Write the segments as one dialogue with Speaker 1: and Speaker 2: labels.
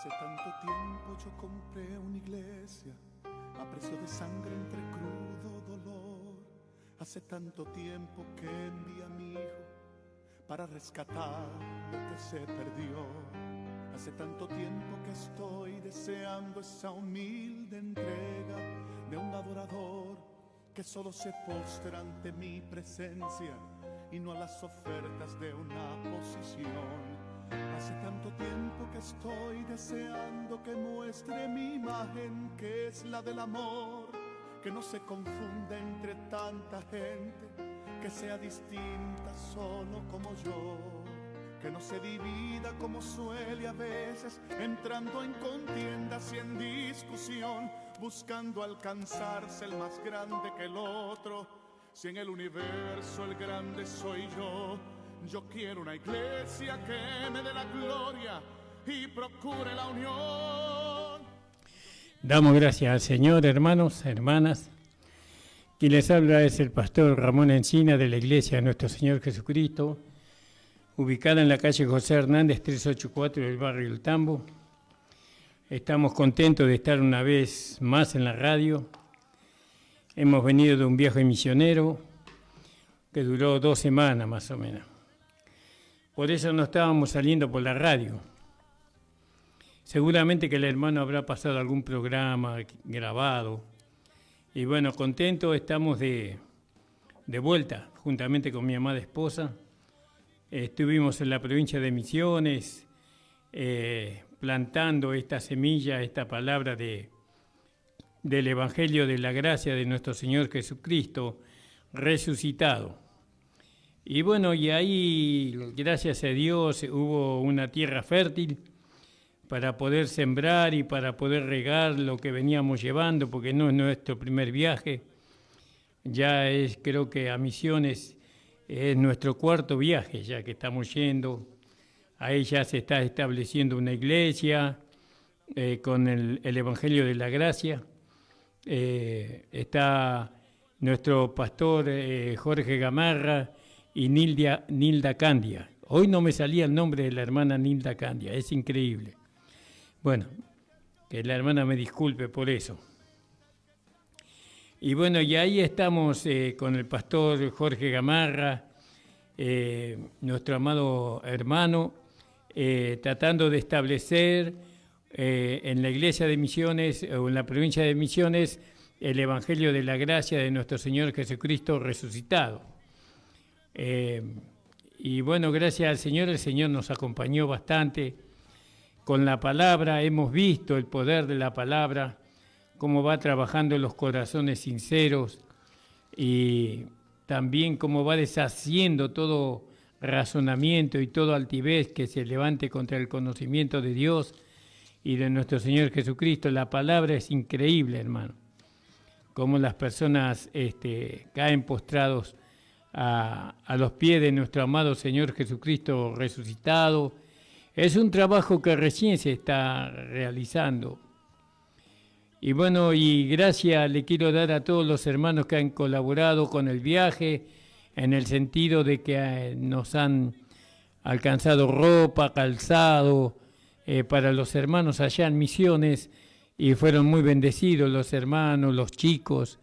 Speaker 1: Hace tanto tiempo yo compré una iglesia a precio de sangre entre crudo dolor. Hace tanto tiempo que envié a mi hijo para rescatar lo que se perdió. Hace tanto tiempo que estoy deseando esa humilde entrega de un adorador que solo se postra ante mi presencia y no a las ofertas de una posición. Hace tanto tiempo que estoy deseando que muestre mi imagen, que es la del amor, que no se confunda entre tanta gente, que sea distinta solo como yo, que no se divida como suele a veces, entrando en contiendas y en discusión, buscando alcanzarse el más grande que el otro. Si en el universo el grande soy yo quiero una iglesia que me dé la gloria y procure la unión.
Speaker 2: Damos gracias al Señor, hermanos, hermanas. Quien les habla es el pastor Ramón Encina de la Iglesia de Nuestro Señor Jesucristo, ubicada en la calle José Hernández 384 del barrio El Tambo. Estamos contentos de estar una vez más en la radio. Hemos venido de un viaje misionero que duró 2 semanas más o menos. Por eso no estábamos saliendo por la radio. Seguramente que el hermano habrá pasado algún programa grabado. Y bueno, contentos estamos de vuelta, juntamente con mi amada esposa. Estuvimos en la provincia de Misiones, plantando esta semilla, esta palabra del Evangelio de la gracia de nuestro Señor Jesucristo resucitado. Y bueno, y ahí, gracias a Dios, hubo una tierra fértil para poder sembrar y para poder regar lo que veníamos llevando, porque no es nuestro primer viaje. Ya creo que a Misiones es nuestro 4º viaje, ya que estamos yendo. Ahí ya se está estableciendo una iglesia con el Evangelio de la Gracia. Está nuestro pastor Jorge Gamarra y Nilda Candia. Hoy no me salía el nombre de la hermana Nilda Candia, es increíble. Bueno, que la hermana me disculpe por eso. Y bueno, y ahí estamos con el pastor Jorge Gamarra, nuestro amado hermano, tratando de establecer en la iglesia de Misiones o en la provincia de Misiones el Evangelio de la gracia de nuestro Señor Jesucristo resucitado. Y bueno, gracias al Señor, el Señor nos acompañó bastante con la palabra. Hemos visto el poder de la palabra, cómo va trabajando en los corazones sinceros y también cómo va deshaciendo todo razonamiento y todo altivez que se levante contra el conocimiento de Dios y de nuestro Señor Jesucristo. La palabra es increíble, hermano, cómo las personas caen postrados a los pies de nuestro amado Señor Jesucristo resucitado. Es un trabajo que recién se está realizando. Y bueno, y gracias le quiero dar a todos los hermanos que han colaborado con el viaje, en el sentido de que nos han alcanzado ropa, calzado, para los hermanos allá en Misiones, y fueron muy bendecidos los hermanos, los chicos,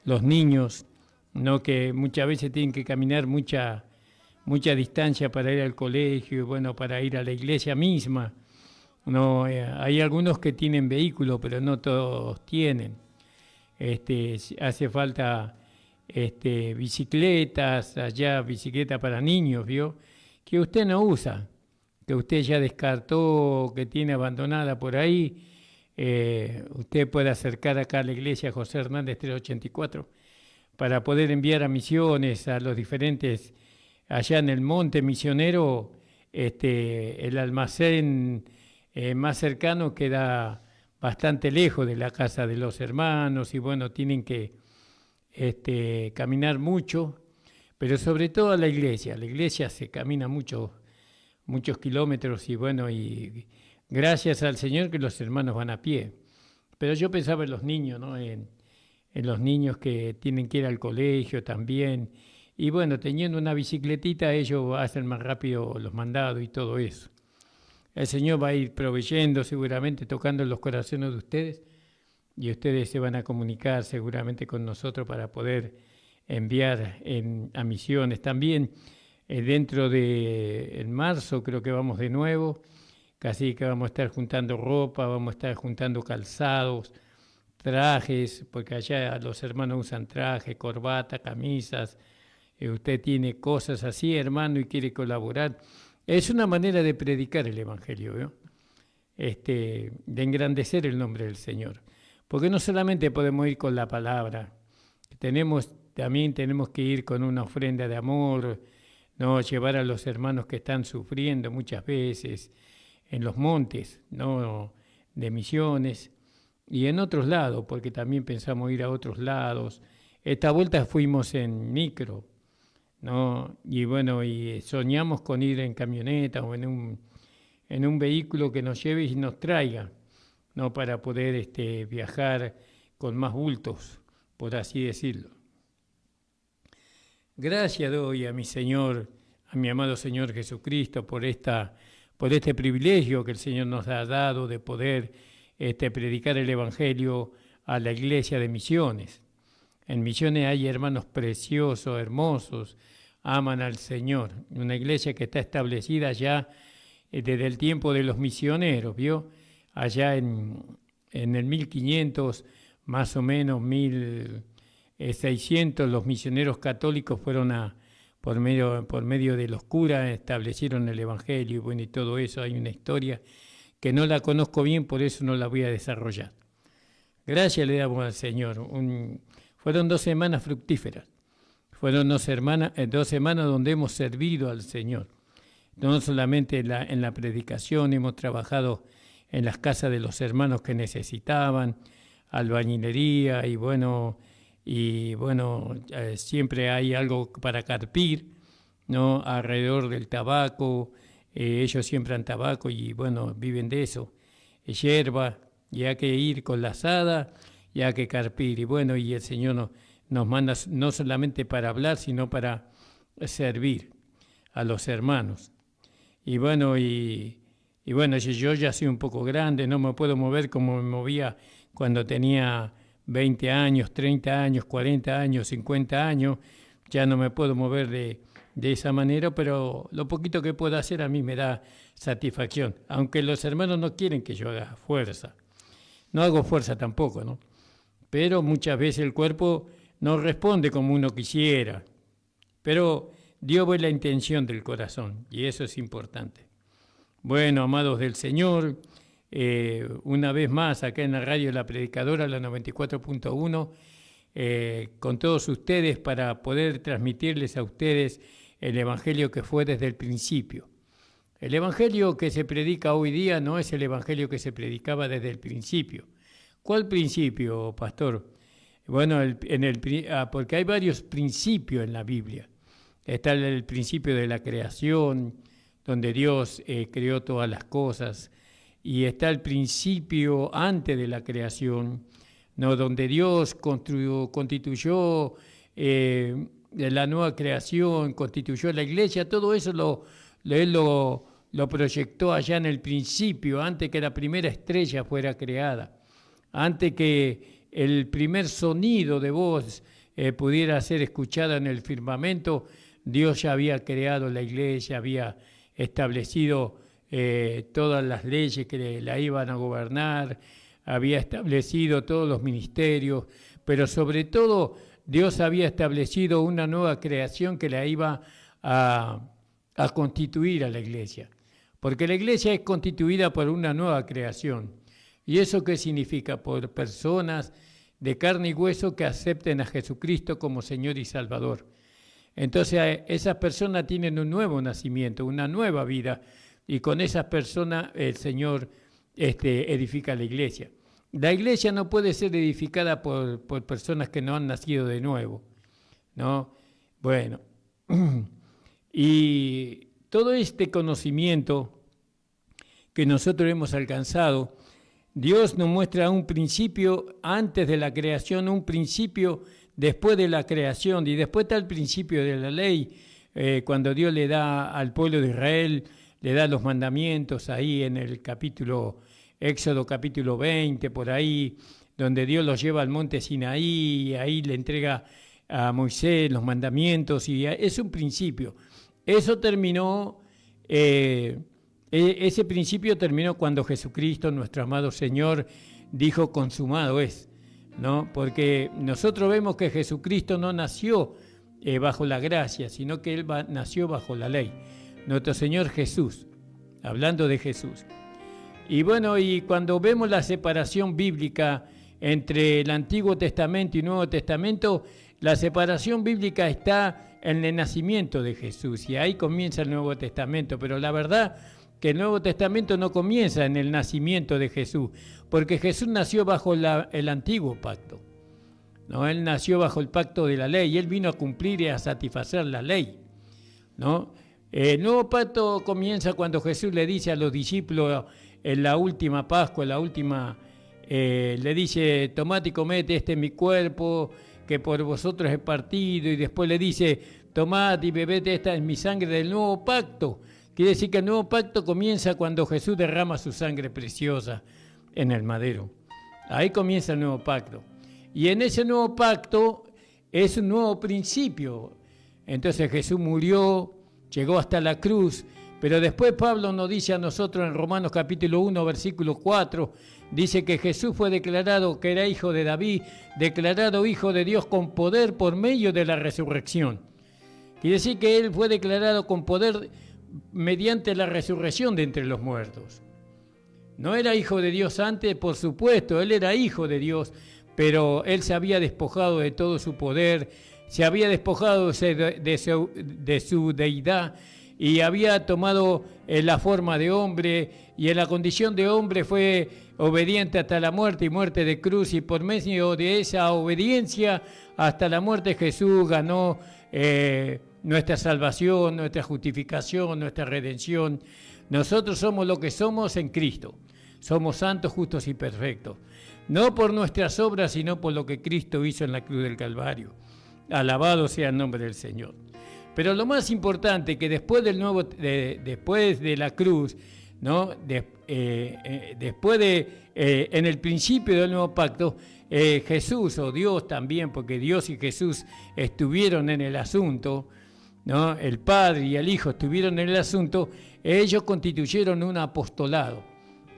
Speaker 2: los niños, ¿no? Que muchas veces tienen que caminar mucha distancia para ir al colegio y bueno, para ir a la iglesia misma. No, hay algunos que tienen vehículo, pero no todos tienen. Hace falta bicicletas, allá bicicleta para niños, ¿vio? Que usted no usa, que usted ya descartó, que tiene abandonada por ahí. Usted puede acercar acá a la iglesia José Hernández 384 para poder enviar a Misiones, a los diferentes, allá en el monte misionero, el almacén más cercano queda bastante lejos de la casa de los hermanos y bueno, tienen que caminar mucho, pero sobre todo a la iglesia se camina muchos kilómetros y bueno, y gracias al Señor que los hermanos van a pie. Pero yo pensaba en los niños, ¿no? En los niños que tienen que ir al colegio también. Y bueno, teniendo una bicicletita, ellos hacen más rápido los mandados y todo eso. El Señor va a ir proveyendo, seguramente tocando los corazones de ustedes, y ustedes se van a comunicar seguramente con nosotros para poder enviar a misiones. También dentro de en marzo creo que vamos de nuevo, casi que vamos a estar juntando ropa, vamos a estar juntando calzados, trajes, porque allá los hermanos usan trajes, corbata, camisas. Usted tiene cosas así, hermano, y quiere colaborar. Es una manera de predicar el Evangelio, ¿no? De engrandecer el nombre del Señor. Porque no solamente podemos ir con la palabra, también tenemos que ir con una ofrenda de amor, ¿no? Llevar a los hermanos que están sufriendo muchas veces en los montes, ¿no? De misiones y en otros lados, porque también pensamos ir a otros lados. Esta vuelta fuimos en micro, ¿no? Y bueno, y soñamos con ir en camioneta o en un vehículo que nos lleve y nos traiga, ¿no? Para poder viajar con más bultos, por así decirlo. Gracias doy a mi Señor, a mi amado Señor Jesucristo, por este privilegio que el Señor nos ha dado de poder predicar el Evangelio a la iglesia de Misiones. En Misiones hay hermanos preciosos, hermosos, aman al Señor. Una iglesia que está establecida ya desde el tiempo de los misioneros, ¿vio? Allá en el 1500, más o menos 1600, los misioneros católicos fueron por medio de los curas, establecieron el Evangelio, y bueno, y todo eso. Hay una historia que no la conozco bien, por eso no la voy a desarrollar. Gracias le damos al Señor. Fueron 2 semanas fructíferas. Fueron 2 semanas donde hemos servido al Señor. No solamente en la predicación, hemos trabajado en las casas de los hermanos que necesitaban, albañilería, y bueno, siempre hay algo para carpir, ¿no? Alrededor del tabaco, ellos siembran tabaco y bueno, viven de eso, hierba, y hay que ir con la azada y hay que carpir, y bueno, y el Señor nos manda no solamente para hablar, sino para servir a los hermanos. Y bueno, yo ya soy un poco grande, no me puedo mover como me movía cuando tenía 20 años, 30 años, 40 años, 50 años. Ya no me puedo mover de esa manera, pero lo poquito que puedo hacer a mí me da satisfacción, aunque los hermanos no quieren que yo haga fuerza. No hago fuerza tampoco, ¿no? Pero muchas veces el cuerpo no responde como uno quisiera, pero Dios ve la intención del corazón y eso es importante. Bueno, amados del Señor, una vez más acá en la radio La Predicadora, la 94.1, con todos ustedes para poder transmitirles a ustedes el Evangelio que fue desde el principio. El Evangelio que se predica hoy día no es el Evangelio que se predicaba desde el principio. ¿Cuál principio, pastor? Bueno, porque hay varios principios en la Biblia. Está el principio de la creación, donde Dios creó todas las cosas, y está el principio antes de la creación, ¿no? Donde Dios constituyó la nueva creación, constituyó la iglesia. Todo eso Él lo proyectó allá en el principio, antes que la primera estrella fuera creada, antes que el primer sonido de voz pudiera ser escuchada en el firmamento. Dios ya había creado la iglesia, había establecido todas las leyes que la iban a gobernar, había establecido todos los ministerios, pero sobre todo Dios había establecido una nueva creación que la iba a constituir a la iglesia, porque la iglesia es constituida por una nueva creación. ¿Y eso qué significa? Por personas de carne y hueso que acepten a Jesucristo como Señor y Salvador. Entonces esas personas tienen un nuevo nacimiento, una nueva vida, y con esas personas el Señor edifica la iglesia. La iglesia no puede ser edificada por personas que no han nacido de nuevo, ¿no? Bueno, y todo este conocimiento que nosotros hemos alcanzado, Dios nos muestra un principio antes de la creación, un principio después de la creación, y después está el principio de la ley, cuando Dios le da al pueblo de Israel le da los mandamientos ahí en el Éxodo capítulo 20, por ahí, donde Dios los lleva al monte Sinaí, y ahí le entrega a Moisés los mandamientos, y es un principio. Eso terminó, ese principio terminó cuando Jesucristo, nuestro amado Señor, dijo consumado es, ¿no? Porque nosotros vemos que Jesucristo no nació bajo la gracia, sino que Él nació bajo la ley. Nuestro Señor Jesús, hablando de Jesús. Y bueno, y cuando vemos la separación bíblica entre el Antiguo Testamento y Nuevo Testamento, la separación bíblica está en el nacimiento de Jesús, y ahí comienza el Nuevo Testamento, pero la verdad que el Nuevo Testamento no comienza en el nacimiento de Jesús, porque Jesús nació bajo el antiguo pacto, ¿no? Él nació bajo el pacto de la ley, y Él vino a cumplir y a satisfacer la ley, ¿no? El nuevo pacto comienza cuando Jesús le dice a los discípulos en la última Pascua, le dice, tomad y comed, este es mi cuerpo, que por vosotros he partido, y después le dice, tomad y bebed, esta es mi sangre del nuevo pacto. Quiere decir que el nuevo pacto comienza cuando Jesús derrama su sangre preciosa en el madero. Ahí comienza el nuevo pacto. Y en ese nuevo pacto es un nuevo principio. Entonces Jesús murió, llegó hasta la cruz, pero después Pablo nos dice a nosotros en Romanos capítulo 1, versículo 4, dice que Jesús fue declarado que era hijo de David, declarado hijo de Dios con poder por medio de la resurrección. Quiere decir que Él fue declarado con poder mediante la resurrección de entre los muertos. No era hijo de Dios antes, por supuesto, Él era hijo de Dios, pero Él se había despojado de todo su poder, se había despojado de su deidad, y había tomado la forma de hombre, y en la condición de hombre fue obediente hasta la muerte y muerte de cruz, y por medio de esa obediencia hasta la muerte Jesús ganó nuestra salvación, nuestra justificación, nuestra redención. Nosotros somos lo que somos en Cristo, somos santos, justos y perfectos, no por nuestras obras, sino por lo que Cristo hizo en la cruz del Calvario. Alabado sea el nombre del Señor. Pero lo más importante, que después después de la cruz, ¿no? En el principio del nuevo pacto, Jesús o Dios también, porque Dios y Jesús estuvieron en el asunto, ¿no? El Padre y el Hijo estuvieron en el asunto, ellos constituyeron un apostolado.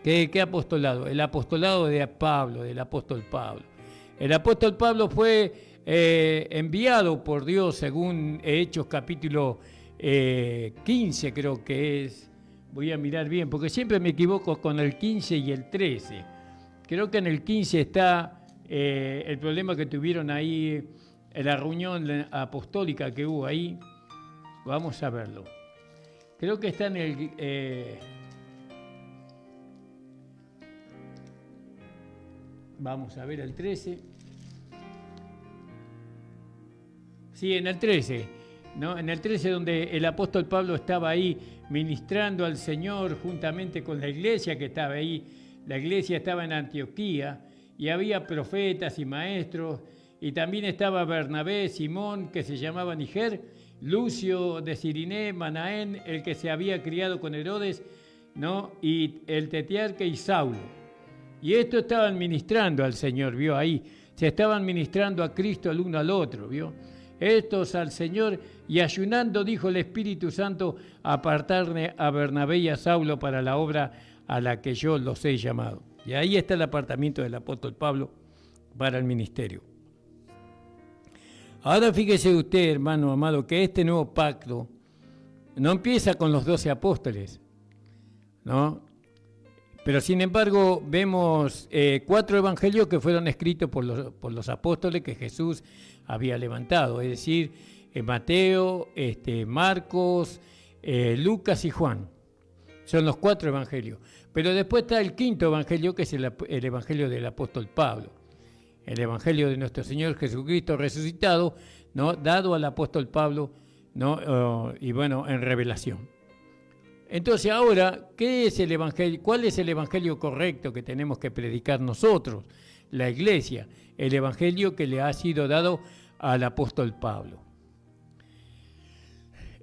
Speaker 2: ¿Qué apostolado? El apostolado de Pablo, del apóstol Pablo. El apóstol Pablo fue enviado por Dios según Hechos capítulo 15, creo que es. Voy a mirar bien, porque siempre me equivoco con el 15 y el 13. Creo que en el 15 está el problema que tuvieron ahí, en la reunión apostólica que hubo ahí. Vamos a verlo. Creo que está en el... vamos a ver el 13. Sí, en el 13, ¿no? En el 13, donde el apóstol Pablo estaba ahí ministrando al Señor juntamente con la iglesia que estaba ahí. La iglesia estaba en Antioquía y había profetas y maestros, y también estaba Bernabé, Simón, que se llamaba Niger, Lucio de Cirené, Manaén, el que se había criado con Herodes, ¿no? Y el tetrarca y Saulo. Y esto estaban ministrando al Señor, ¿vio? Ahí se estaban ministrando a Cristo el uno al otro, ¿vio? Estos al Señor, y ayunando dijo el Espíritu Santo, apartarme a Bernabé y a Saulo para la obra a la que yo los he llamado. Y ahí está el apartamiento del apóstol Pablo para el ministerio. Ahora fíjese usted, hermano amado, que este nuevo pacto no empieza con los 12 apóstoles, ¿no? Pero sin embargo vemos 4 evangelios que fueron escritos por los apóstoles que Jesús había levantado, es decir, Mateo, Marcos, Lucas y Juan. Son los 4 evangelios. Pero después está el 5.º evangelio, que es el evangelio del apóstol Pablo, el evangelio de nuestro Señor Jesucristo resucitado, ¿no? Dado al apóstol Pablo, ¿no? Y bueno, en revelación. Entonces ahora, ¿qué es el evangelio? ¿Cuál es el evangelio correcto que tenemos que predicar nosotros, la iglesia? El evangelio que le ha sido dado al apóstol Pablo.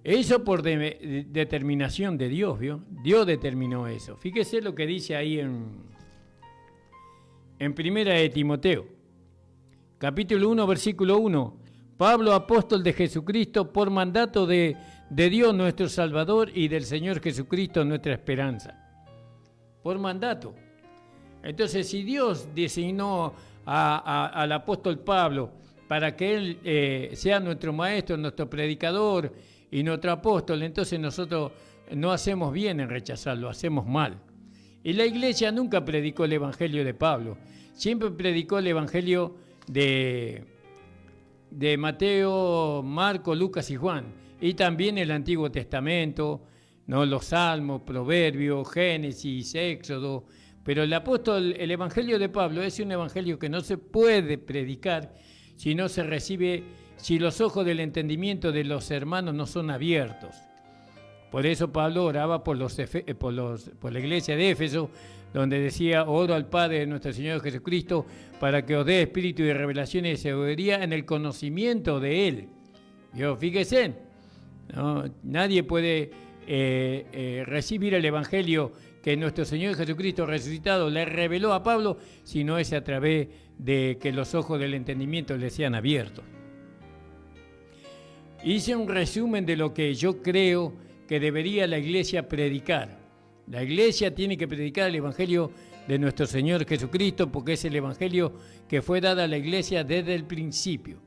Speaker 2: Eso por determinación de Dios, ¿vio? Dios determinó eso. Fíjese lo que dice ahí en Primera de Timoteo, capítulo 1, versículo 1. Pablo, apóstol de Jesucristo, por mandato de Dios nuestro Salvador y del Señor Jesucristo nuestra esperanza. Por mandato. Entonces, si Dios designó al apóstol Pablo para que él sea nuestro maestro, nuestro predicador y nuestro apóstol, entonces nosotros no hacemos bien en rechazarlo, hacemos mal. Y la iglesia nunca predicó el evangelio de Pablo, siempre predicó el evangelio de Mateo, Marco, Lucas y Juan, y también el Antiguo Testamento, ¿no? Los Salmos, Proverbios, Génesis, Éxodo. Pero el evangelio de Pablo es un evangelio que no se puede predicar si no se recibe, si los ojos del entendimiento de los hermanos no son abiertos. Por eso Pablo oraba por la iglesia de Éfeso, donde decía: oro al Padre de nuestro Señor Jesucristo para que os dé espíritu de revelación y de sabiduría en el conocimiento de Él. Yo, fíjese, ¿no? Nadie puede recibir el evangelio que nuestro Señor Jesucristo resucitado le reveló a Pablo, si no es a través de que los ojos del entendimiento le sean abiertos. Hice un resumen de lo que yo creo que debería la iglesia predicar. La iglesia tiene que predicar el evangelio de nuestro Señor Jesucristo, porque es el evangelio que fue dado a la iglesia desde el principio.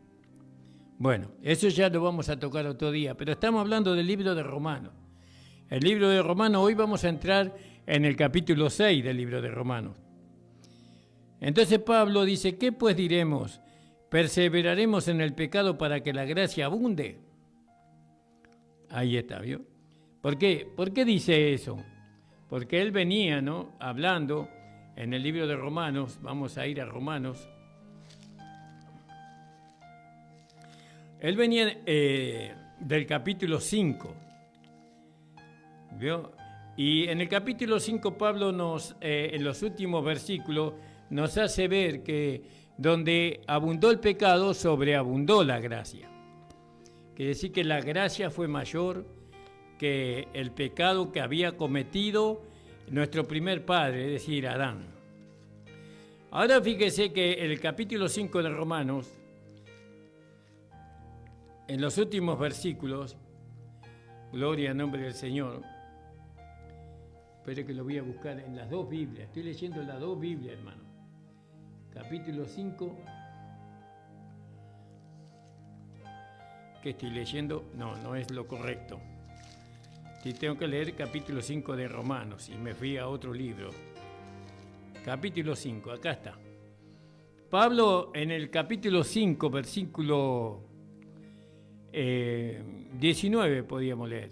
Speaker 2: Bueno, eso ya lo vamos a tocar otro día, pero estamos hablando del libro de Romanos. El libro de Romanos, hoy vamos a entrar en el capítulo 6 del libro de Romanos. Entonces Pablo dice: ¿qué pues diremos? ¿Perseveraremos en el pecado para que la gracia abunde? Ahí está, ¿vio? ¿Por qué? ¿Por qué dice eso? Porque él venía, ¿no?, hablando en el libro de Romanos. Vamos a ir a Romanos. Él venía del capítulo 5, ¿vio? Y en el capítulo 5 Pablo en los últimos versículos, nos hace ver que donde abundó el pecado, sobreabundó la gracia. Quiere decir que la gracia fue mayor que el pecado que había cometido nuestro primer padre, es decir, Adán. Ahora fíjese que el capítulo 5 de Romanos, en los últimos versículos, gloria al nombre del Señor. Espero que lo voy a buscar en las dos Biblias. Estoy leyendo las dos Biblias, hermano. Capítulo 5. ¿Qué estoy leyendo? No es lo correcto. Sí, tengo que leer capítulo 5 de Romanos y me fui a otro libro. Capítulo 5, acá está. Pablo en el capítulo 5, versículo 19 podíamos leer.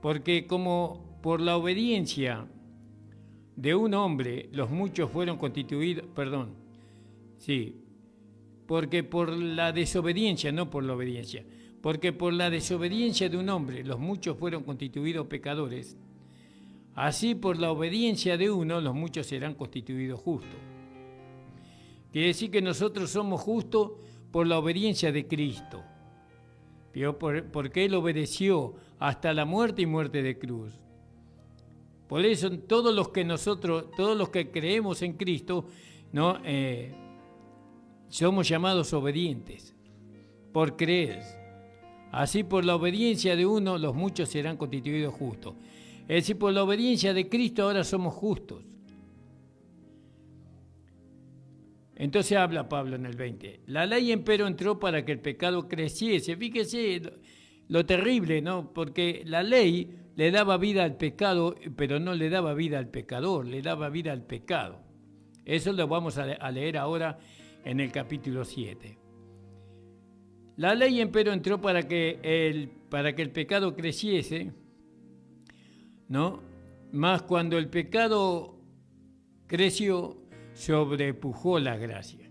Speaker 2: Porque como por la obediencia de un hombre los muchos fueron constituidos, porque por la desobediencia, no por la obediencia, porque por la desobediencia de un hombre los muchos fueron constituidos pecadores, así por la obediencia de uno los muchos serán constituidos justos. Quiere decir que nosotros somos justos por la obediencia de Cristo, porque Él obedeció hasta la muerte y muerte de cruz. Por eso todos los que creemos en Cristo, ¿no?, somos llamados obedientes por creer. Así por la obediencia de uno los muchos serán constituidos justos. Es decir, por la obediencia de Cristo ahora somos justos. Entonces habla Pablo en el 20. La ley empero entró para que el pecado creciese. Fíjese lo terrible, ¿no? Porque la ley le daba vida al pecado, pero no le daba vida al pecador, le daba vida al pecado. Eso lo vamos a leer ahora en el capítulo 7. La ley empero entró para que el pecado creciese, ¿no? Mas cuando el pecado creció, sobrepujó la gracia.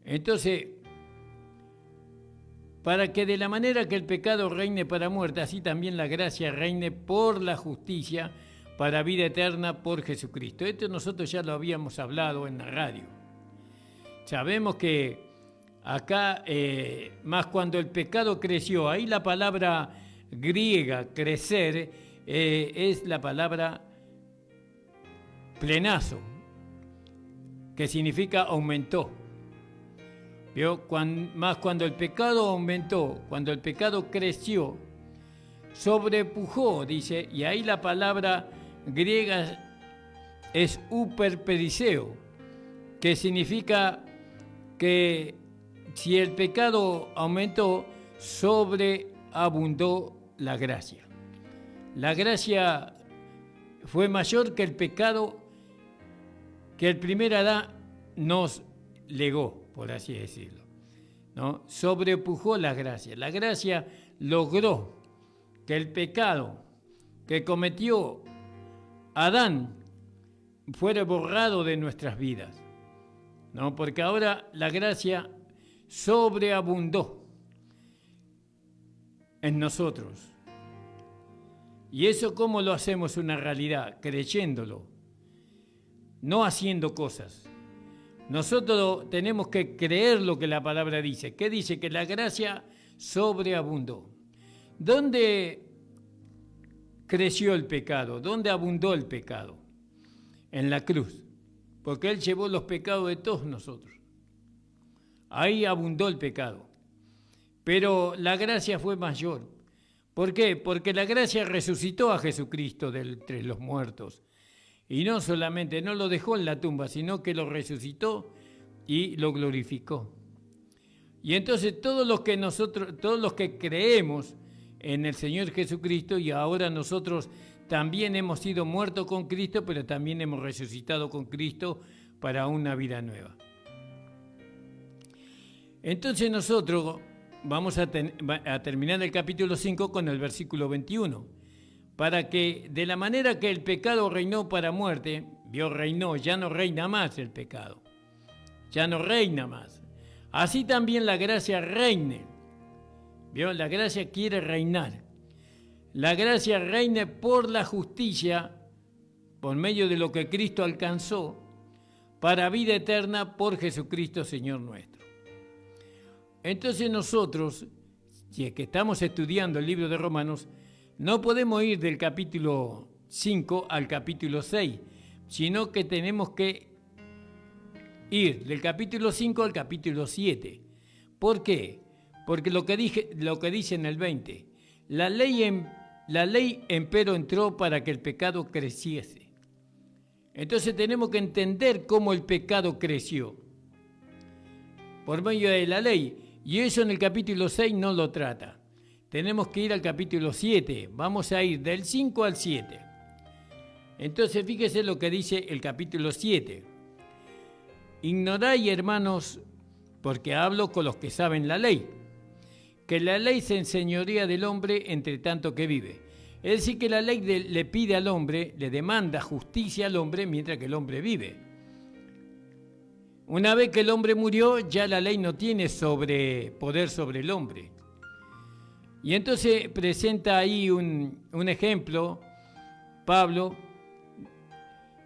Speaker 2: Entonces, para que de la manera que el pecado reine para muerte, así también la gracia reine por la justicia para vida eterna por Jesucristo. Esto nosotros ya lo habíamos hablado en la radio. Sabemos que acá, más cuando el pecado creció, ahí la palabra griega crecer es la palabra plenazo, que significa aumentó. ¿Vio? Cuando el pecado aumentó, cuando el pecado creció, sobrepujó, dice, y ahí la palabra griega es huperperiseo, que significa que si el pecado aumentó, sobreabundó la gracia. La gracia fue mayor que el pecado que el primer Adán nos legó, por así decirlo, ¿no? Sobrepujó la gracia. La gracia logró que el pecado que cometió Adán fuera borrado de nuestras vidas, ¿no? Porque ahora la gracia sobreabundó en nosotros. ¿Y eso cómo lo hacemos una realidad? Creyéndolo, no haciendo cosas. Nosotros tenemos que creer lo que la palabra dice. ¿Qué dice? Que la gracia sobreabundó. ¿Dónde creció el pecado? ¿Dónde abundó el pecado? En la cruz, porque Él llevó los pecados de todos nosotros. Ahí abundó el pecado. Pero la gracia fue mayor. ¿Por qué? Porque la gracia resucitó a Jesucristo de entre los muertos. Y no solamente, no lo dejó en la tumba, sino que lo resucitó y lo glorificó. Y entonces todos los que creemos en el Señor Jesucristo, y ahora nosotros también hemos sido muertos con Cristo, pero también hemos resucitado con Cristo para una vida nueva. Entonces nosotros vamos a terminar el capítulo 5 con el versículo 21. Para que de la manera que el pecado reinó para muerte, reinó, ya no reina más el pecado, ya no reina más. Así también la gracia reine. La gracia quiere reinar. La gracia reine por la justicia, por medio de lo que Cristo alcanzó, para vida eterna por Jesucristo Señor nuestro. Entonces nosotros, si es que estamos estudiando el libro de Romanos, no podemos ir del capítulo 5 al capítulo 6, sino que tenemos que ir del capítulo 5 al capítulo 7. ¿Por qué? Porque lo que dice en el 20, la ley empero entró para que el pecado creciese. Entonces tenemos que entender cómo el pecado creció por medio de la ley, y eso en el capítulo 6 no lo trata. Tenemos que ir al capítulo 7, vamos a ir del 5 al 7. Entonces fíjese lo que dice el capítulo 7. Ignoráis, hermanos, porque hablo con los que saben la ley, que la ley se enseñorea del hombre entre tanto que vive. Es decir, que la ley le pide al hombre, le demanda justicia al hombre mientras que el hombre vive. Una vez que el hombre murió, ya la ley no tiene poder sobre el hombre. Y entonces presenta ahí un ejemplo, Pablo,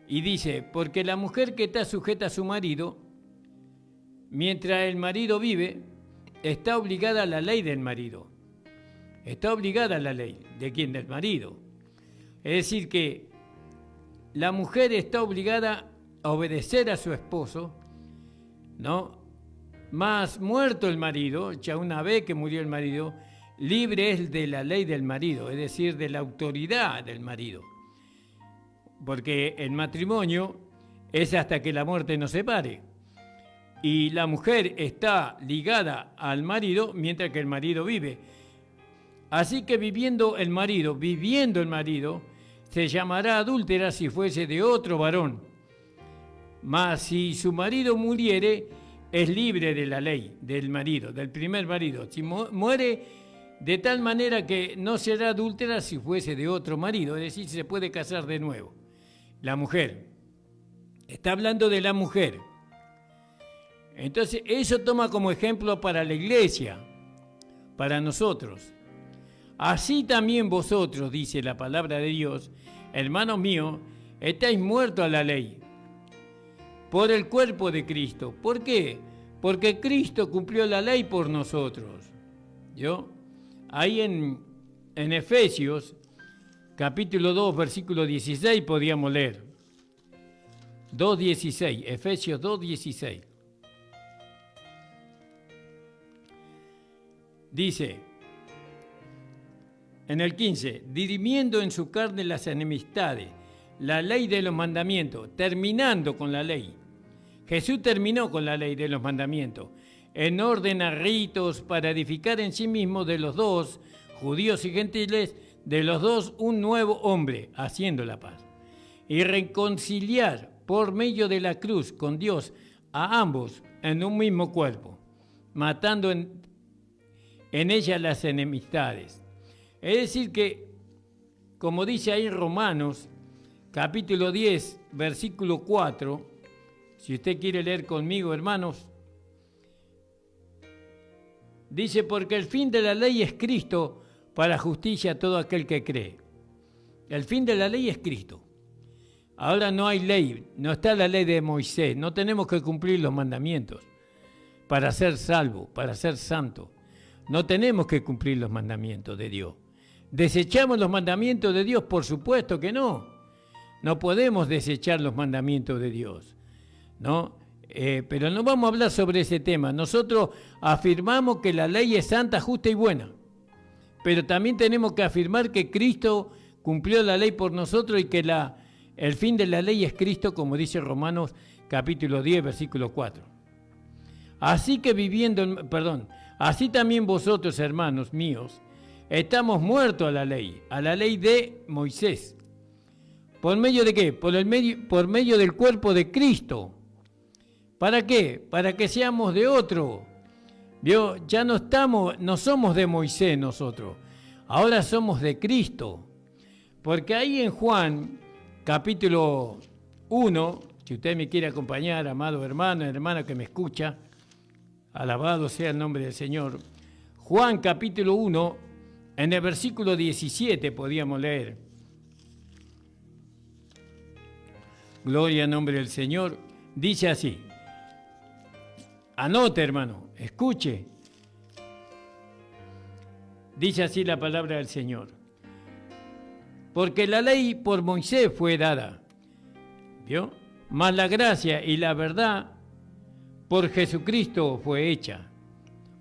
Speaker 2: y dice, porque la mujer que está sujeta a su marido, mientras el marido vive, está obligada a la ley del marido. Está obligada a la ley. ¿De quién? Del marido. Es decir, que la mujer está obligada a obedecer a su esposo, ¿no? Más muerto el marido, ya una vez que murió el marido, libre es de la ley del marido, es decir, de la autoridad del marido. Porque el matrimonio es hasta que la muerte nos separe. Y la mujer está ligada al marido mientras que el marido vive. Así que viviendo el marido, se llamará adúltera si fuese de otro varón. Mas si su marido muriere, es libre de la ley del marido, del primer marido. Si muere de tal manera que no será adúltera si fuese de otro marido, es decir, se puede casar de nuevo. La mujer. Está hablando de la mujer. Entonces, eso toma como ejemplo para la iglesia, para nosotros. Así también vosotros, dice la palabra de Dios, hermanos míos, estáis muertos a la ley por el cuerpo de Cristo. ¿Por qué? Porque Cristo cumplió la ley por nosotros. Ahí en en Efesios, capítulo 2, versículo 16, podíamos leer. 2.16, Efesios 2.16. Dice, en el 15, dirimiendo en su carne las enemistades, la ley de los mandamientos, terminando con la ley. Jesús terminó con la ley de los mandamientos, en orden a ritos para edificar en sí mismo de los dos, judíos y gentiles, de los dos un nuevo hombre, haciendo la paz. Y reconciliar por medio de la cruz con Dios a ambos en un mismo cuerpo, matando en ella las enemistades. Es decir que, como dice ahí Romanos, capítulo 10, versículo 4, si usted quiere leer conmigo, hermanos, dice, porque el fin de la ley es Cristo para justicia a todo aquel que cree. El fin de la ley es Cristo. Ahora no hay ley, no está la ley de Moisés, no tenemos que cumplir los mandamientos para ser salvo, para ser santo. No tenemos que cumplir los mandamientos de Dios. ¿Desechamos los mandamientos de Dios? Por supuesto que no. No podemos desechar los mandamientos de Dios, ¿no? Pero no vamos a hablar sobre ese tema. Nosotros afirmamos que la ley es santa, justa y buena. Pero también tenemos que afirmar que Cristo cumplió la ley por nosotros y que el fin de la ley es Cristo, como dice Romanos capítulo 10, versículo 4. Así también vosotros, hermanos míos, estamos muertos a la ley de Moisés. ¿Por medio de qué? Por medio del cuerpo de Cristo. ¿Para qué? Para que seamos de otro. ¿Vio? Ya no somos de Moisés nosotros, ahora somos de Cristo. Porque ahí en Juan, capítulo 1, si usted me quiere acompañar, amado hermano, hermana que me escucha, alabado sea el nombre del Señor. Juan, capítulo 1, en el versículo 17 podíamos leer. Gloria al nombre del Señor. Dice así. Anote, hermano, escuche. Dice así la palabra del Señor. Porque la ley por Moisés fue dada, ¿vio? Mas la gracia y la verdad por Jesucristo fue hecha,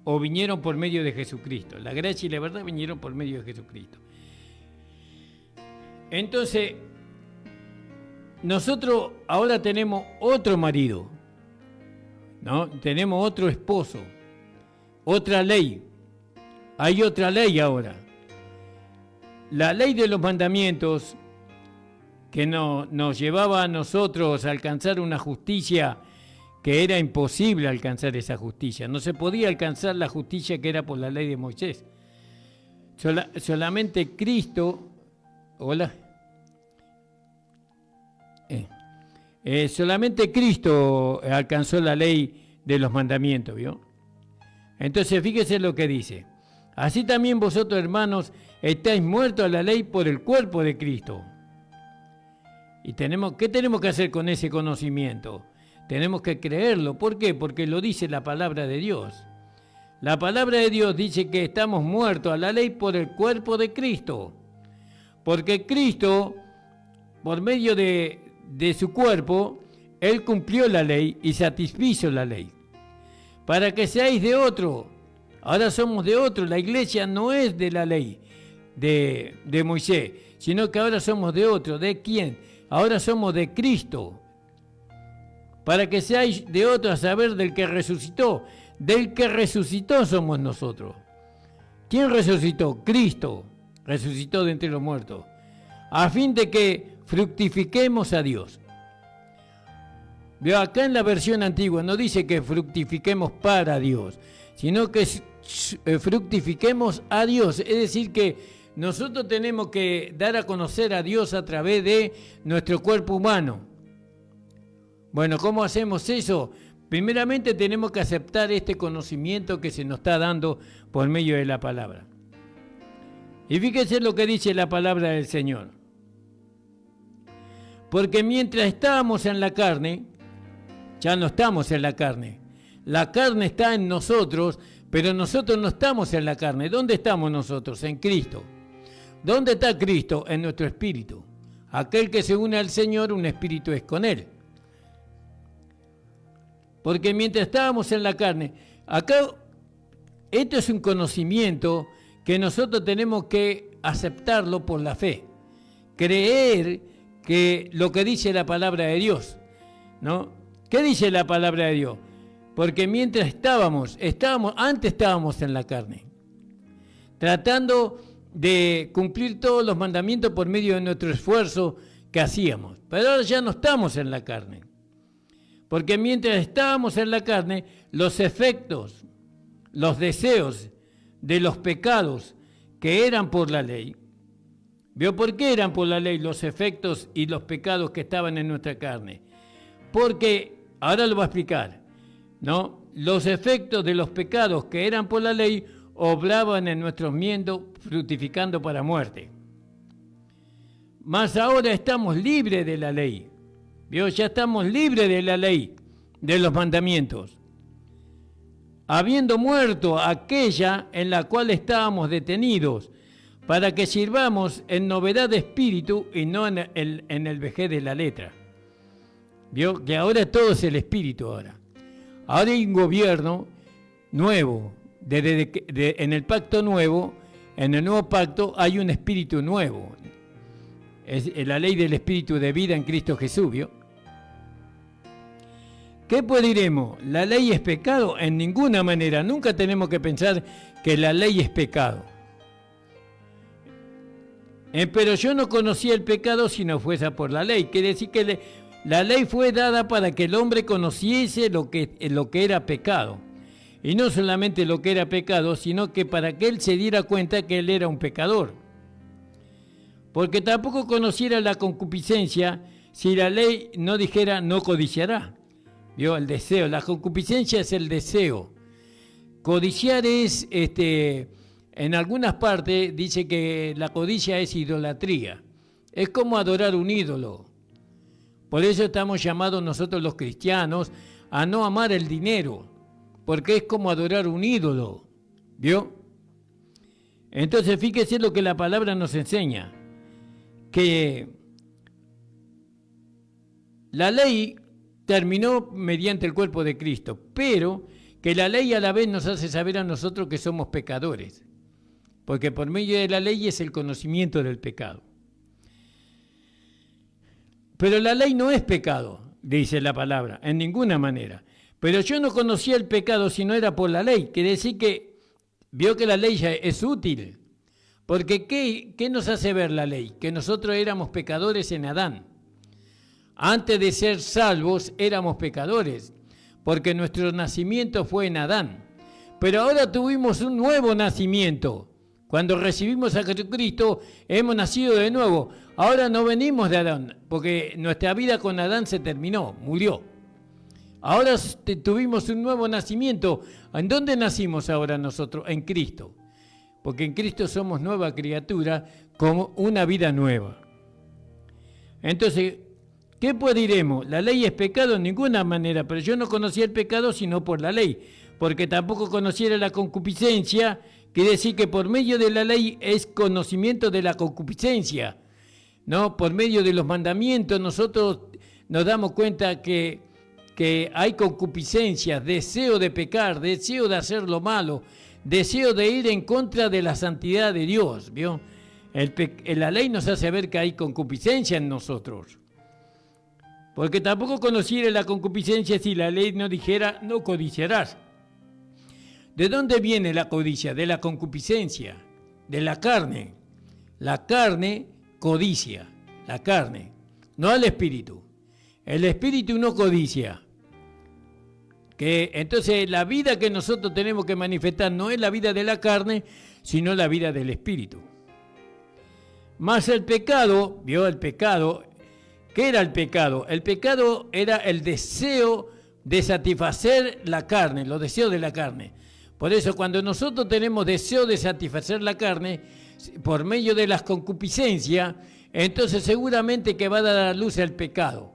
Speaker 2: o vinieron por medio de Jesucristo. La gracia y la verdad vinieron por medio de Jesucristo. Entonces, nosotros ahora tenemos otro marido, ¿no? Tenemos otro esposo, otra ley. Hay otra ley ahora. La ley de los mandamientos que nos llevaba a nosotros a alcanzar una justicia que era imposible alcanzar esa justicia. No se podía alcanzar la justicia que era por la ley de Moisés. Solamente Cristo, solamente Cristo alcanzó la ley de los mandamientos, ¿vio? Entonces fíjese lo que dice. Así también vosotros, hermanos, estáis muertos a la ley por el cuerpo de Cristo. ¿Y qué tenemos que hacer con ese conocimiento? Tenemos que creerlo. ¿Por qué? Porque lo dice la palabra de Dios. La palabra de Dios dice que estamos muertos a la ley por el cuerpo de Cristo. Porque Cristo, por medio de su cuerpo, Él cumplió la ley y satisfizo la ley. Para que seáis de otro. Ahora somos de otro. La iglesia no es de la ley de Moisés, sino que ahora somos de otro. ¿De quién? Ahora somos de Cristo. Para que seáis de otro, a saber del que resucitó. Del que resucitó somos nosotros. ¿Quién resucitó? Cristo resucitó de entre los muertos. A fin de que fructifiquemos a Dios. Veo acá en la versión antigua no dice que fructifiquemos para Dios, sino que fructifiquemos a Dios. Es decir que nosotros tenemos que dar a conocer a Dios a través de nuestro cuerpo humano. Bueno, ¿cómo hacemos eso? Primeramente tenemos que aceptar este conocimiento que se nos está dando por medio de la palabra. Y fíjese lo que dice la palabra del Señor. Porque mientras estábamos en la carne, ya no estamos en la carne. La carne está en nosotros, pero nosotros no estamos en la carne. ¿Dónde estamos nosotros? En Cristo. ¿Dónde está Cristo? En nuestro espíritu. Aquel que se une al Señor, un espíritu es con Él. Porque mientras estábamos en la carne, acá, esto es un conocimiento que nosotros tenemos que aceptarlo por la fe. Creer que lo que dice la palabra de Dios, ¿no? ¿Qué dice la palabra de Dios? Porque mientras antes estábamos en la carne, tratando de cumplir todos los mandamientos por medio de nuestro esfuerzo que hacíamos. Pero ahora ya no estamos en la carne. Porque mientras estábamos en la carne, los efectos, los deseos de los pecados que eran por la ley, ¿vio por qué eran por la ley los efectos y los pecados que estaban en nuestra carne? Porque, ahora lo voy a explicar, ¿no? Los efectos de los pecados que eran por la ley obraban en nuestros miembros, fructificando para muerte. Mas ahora estamos libres de la ley. ¿Vio? Ya estamos libres de la ley, de los mandamientos. Habiendo muerto aquella en la cual estábamos detenidos, para que sirvamos en novedad de espíritu y no en el vejez de la letra. ¿Vio? Que ahora todo es el espíritu ahora. Ahora hay un gobierno nuevo. En el pacto nuevo, en el nuevo pacto hay un espíritu nuevo. Es la ley del espíritu de vida en Cristo Jesús, ¿vio? ¿Qué pues diremos? ¿La ley es pecado? En ninguna manera. Nunca tenemos que pensar que la ley es pecado. Pero yo no conocía el pecado si no fuese por la ley. Quiere decir que la ley fue dada para que el hombre conociese lo que era pecado. Y no solamente lo que era pecado, sino que para que él se diera cuenta que él era un pecador. Porque tampoco conociera la concupiscencia si la ley no dijera no codiciará. ¿Vio? El deseo. La concupiscencia es el deseo. Codiciar es, en algunas partes dice que la codicia es idolatría. Es como adorar un ídolo. Por eso estamos llamados nosotros los cristianos a no amar el dinero. Porque es como adorar un ídolo. ¿Vio? Entonces fíjese lo que la palabra nos enseña. Que la ley terminó mediante el cuerpo de Cristo, pero que la ley a la vez nos hace saber a nosotros que somos pecadores, porque por medio de la ley es el conocimiento del pecado. Pero la ley no es pecado, dice la palabra, en ninguna manera. Pero yo no conocía el pecado si no era por la ley, quiere decir que vio que la ley ya es útil, porque ¿qué nos hace ver la ley? Que nosotros éramos pecadores en Adán. Antes de ser salvos éramos pecadores, porque nuestro nacimiento fue en Adán. Pero ahora tuvimos un nuevo nacimiento. Cuando recibimos a Jesucristo, hemos nacido de nuevo. Ahora no venimos de Adán, porque nuestra vida con Adán se terminó, murió. Ahora tuvimos un nuevo nacimiento. ¿En dónde nacimos ahora nosotros? En Cristo. Porque en Cristo somos nueva criatura, como una vida nueva. Entonces, ¿qué pues diremos? ¿La ley es pecado? En ninguna manera, pero yo no conocía el pecado sino por la ley, porque tampoco conociera la concupiscencia, quiere decir que por medio de la ley es conocimiento de la concupiscencia, ¿no? Por medio de los mandamientos nosotros nos damos cuenta que hay concupiscencia, deseo de pecar, deseo de hacer lo malo, deseo de ir en contra de la santidad de Dios, ¿vio? La ley nos hace ver que hay concupiscencia en nosotros. Porque tampoco conociera la concupiscencia si la ley no dijera, no codiciarás. ¿De dónde viene la codicia? De la concupiscencia, de la carne. La carne codicia, la carne, no el espíritu. El espíritu no codicia. Entonces la vida que nosotros tenemos que manifestar no es la vida de la carne, sino la vida del espíritu. Más el pecado, vio el pecado. ¿Qué era el pecado? El pecado era el deseo de satisfacer la carne, los deseos de la carne. Por eso cuando nosotros tenemos deseo de satisfacer la carne, por medio de las concupiscencias, entonces seguramente que va a dar a luz el pecado.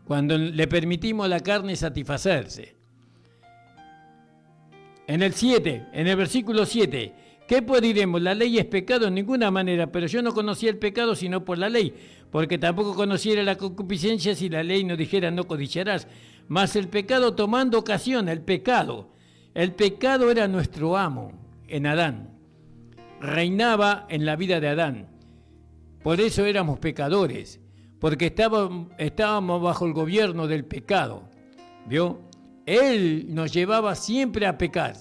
Speaker 2: Cuando le permitimos a la carne satisfacerse. En el versículo 7, ¿Qué pues diremos? ¿La ley es pecado? En ninguna manera, pero yo no conocía el pecado sino por la ley, porque tampoco conociera la concupiscencia si la ley no dijera no codiciarás. Mas el pecado tomando ocasión, el pecado era nuestro amo en Adán, reinaba en la vida de Adán. Por eso éramos pecadores, porque estábamos bajo el gobierno del pecado. ¿Vio? Él nos llevaba siempre a pecar,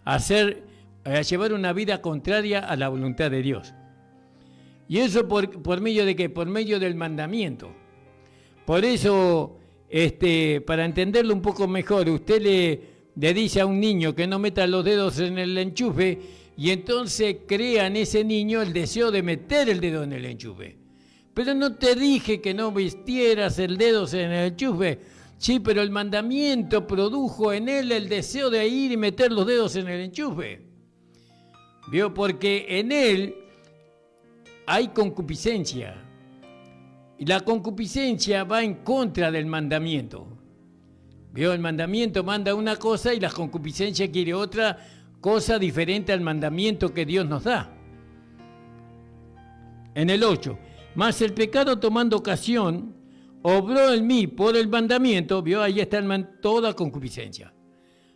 Speaker 2: a llevar una vida contraria a la voluntad de Dios. ¿Y eso por medio de qué? Por medio del mandamiento. Por eso, para entenderlo un poco mejor, usted le dice a un niño que no meta los dedos en el enchufe y entonces crea en ese niño el deseo de meter el dedo en el enchufe. Pero no te dije que no metieras el dedo en el enchufe. Sí, pero el mandamiento produjo en él el deseo de ir y meter los dedos en el enchufe. ¿Vio? Porque en él hay concupiscencia. Y la concupiscencia va en contra del mandamiento. ¿Vio? El mandamiento manda una cosa y la concupiscencia quiere otra cosa diferente al mandamiento que Dios nos da. En el 8. Mas el pecado tomando ocasión, obró en mí por el mandamiento, ¿vio? Ahí está toda concupiscencia.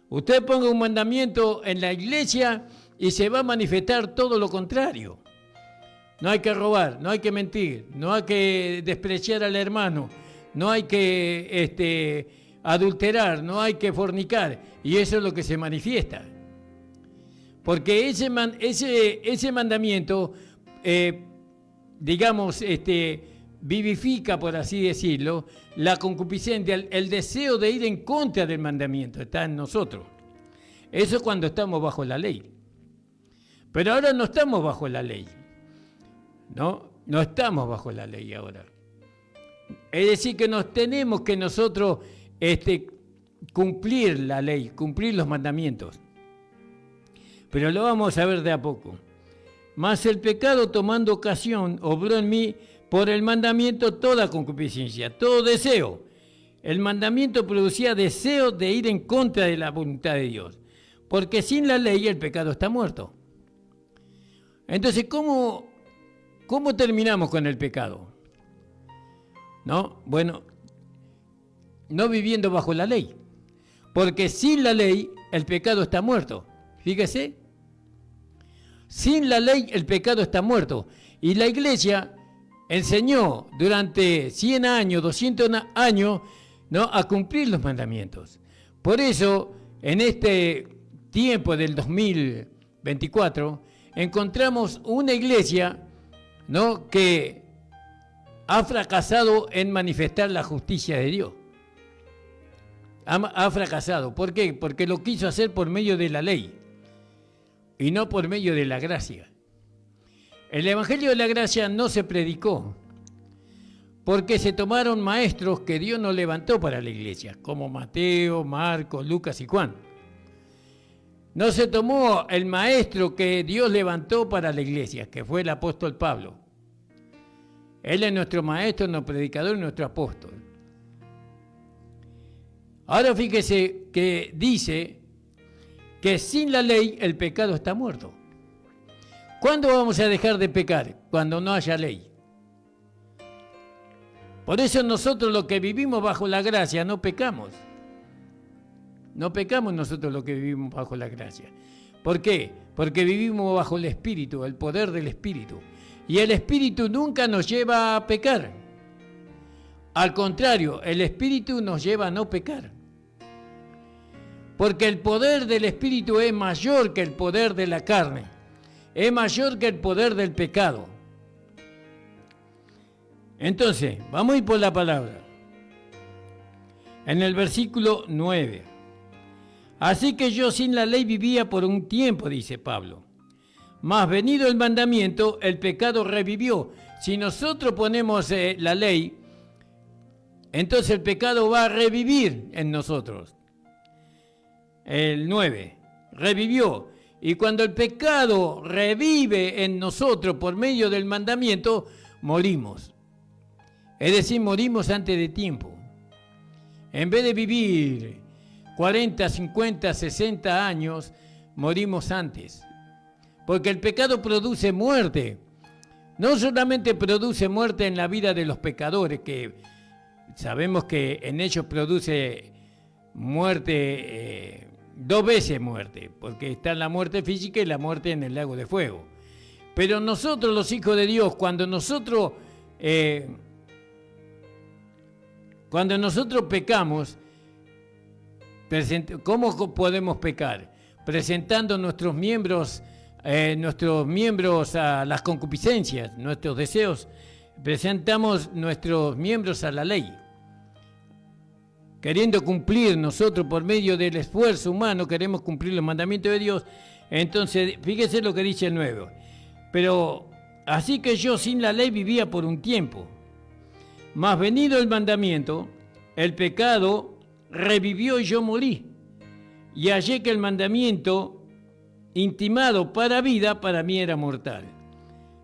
Speaker 2: Usted ponga un mandamiento en la iglesia y se va a manifestar todo lo contrario. No hay que robar, no hay que mentir, no hay que despreciar al hermano, no hay que adulterar, no hay que fornicar. Y eso es lo que se manifiesta. Porque ese mandamiento, vivifica, por así decirlo, la concupiscencia, el deseo de ir en contra del mandamiento, está en nosotros. Eso es cuando estamos bajo la ley. Pero ahora no estamos bajo la ley. No estamos bajo la ley ahora. Es decir, que nos tenemos que nosotros cumplir la ley, cumplir los mandamientos. Pero lo vamos a ver de a poco. Mas el pecado tomando ocasión obró en mí por el mandamiento toda concupiscencia, todo deseo. El mandamiento producía deseo de ir en contra de la voluntad de Dios. Porque sin la ley el pecado está muerto. Entonces, ¿cómo terminamos con el pecado? ¿No? Bueno, no viviendo bajo la ley. Porque sin la ley el pecado está muerto. Fíjese. Sin la ley el pecado está muerto. Y la iglesia enseñó durante 100 años, 200 años, ¿no?, a cumplir los mandamientos. Por eso, en este tiempo del 2024, encontramos una iglesia, ¿no?, que ha fracasado en manifestar la justicia de Dios. Ha fracasado. ¿Por qué? Porque lo quiso hacer por medio de la ley y no por medio de la gracia. El evangelio de la gracia no se predicó porque se tomaron maestros que Dios no levantó para la iglesia, como Mateo, Marcos, Lucas y Juan. No se tomó el maestro que Dios levantó para la iglesia, que fue el apóstol Pablo. Él es nuestro maestro, nuestro predicador y nuestro apóstol. Ahora fíjese que dice que sin la ley el pecado está muerto. ¿Cuándo vamos a dejar de pecar? Cuando no haya ley. Por eso nosotros los que vivimos bajo la gracia no pecamos. No pecamos nosotros los que vivimos bajo la gracia. ¿Por qué? Porque vivimos bajo el Espíritu, el poder del Espíritu. Y el Espíritu nunca nos lleva a pecar. Al contrario, el Espíritu nos lleva a no pecar. Porque el poder del Espíritu es mayor que el poder de la carne. Es mayor que el poder del pecado. Entonces, vamos a ir por la palabra. En el versículo 9. Así que yo sin la ley vivía por un tiempo, dice Pablo. Mas venido el mandamiento, el pecado revivió. Si nosotros ponemos la ley, entonces el pecado va a revivir en nosotros. El 9, revivió. Y cuando el pecado revive en nosotros por medio del mandamiento, morimos. Es decir, morimos antes de tiempo. En vez de vivir 40, 50, 60 años, morimos antes. porque el pecado produce muerte. No solamente produce muerte en la vida de los pecadores, que sabemos que en ellos produce muerte, 2 veces muerte, porque está la muerte física y la muerte en el lago de fuego. Pero nosotros, los hijos de Dios, cuando nosotros pecamos, ¿cómo podemos pecar? Presentando nuestros miembros a las concupiscencias, nuestros deseos. Presentamos nuestros miembros a la ley, queriendo cumplir nosotros por medio del esfuerzo humano, queremos cumplir los mandamientos de Dios. Entonces, fíjese lo que dice el 9. Pero así que yo sin la ley vivía por un tiempo, mas venido el mandamiento, el pecado revivió y yo morí, y hallé que el mandamiento intimado para vida para mí era mortal.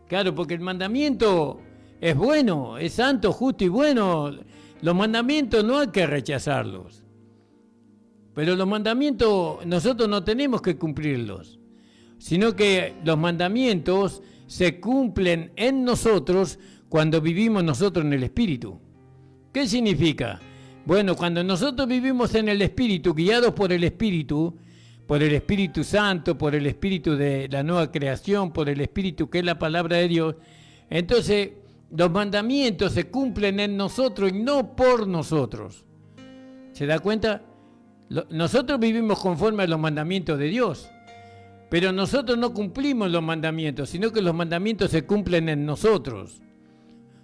Speaker 2: Claro, porque el mandamiento es bueno, es santo, justo y bueno. Los mandamientos no hay que rechazarlos, pero los mandamientos nosotros no tenemos que cumplirlos, sino que los mandamientos se cumplen en nosotros cuando vivimos nosotros en el Espíritu. ¿Qué significa? Bueno, cuando nosotros vivimos en el Espíritu, guiados por el Espíritu Santo, por el Espíritu de la nueva creación, por el Espíritu que es la palabra de Dios, entonces los mandamientos se cumplen en nosotros y no por nosotros. ¿Se da cuenta? Nosotros vivimos conforme a los mandamientos de Dios, pero nosotros no cumplimos los mandamientos, sino que los mandamientos se cumplen en nosotros,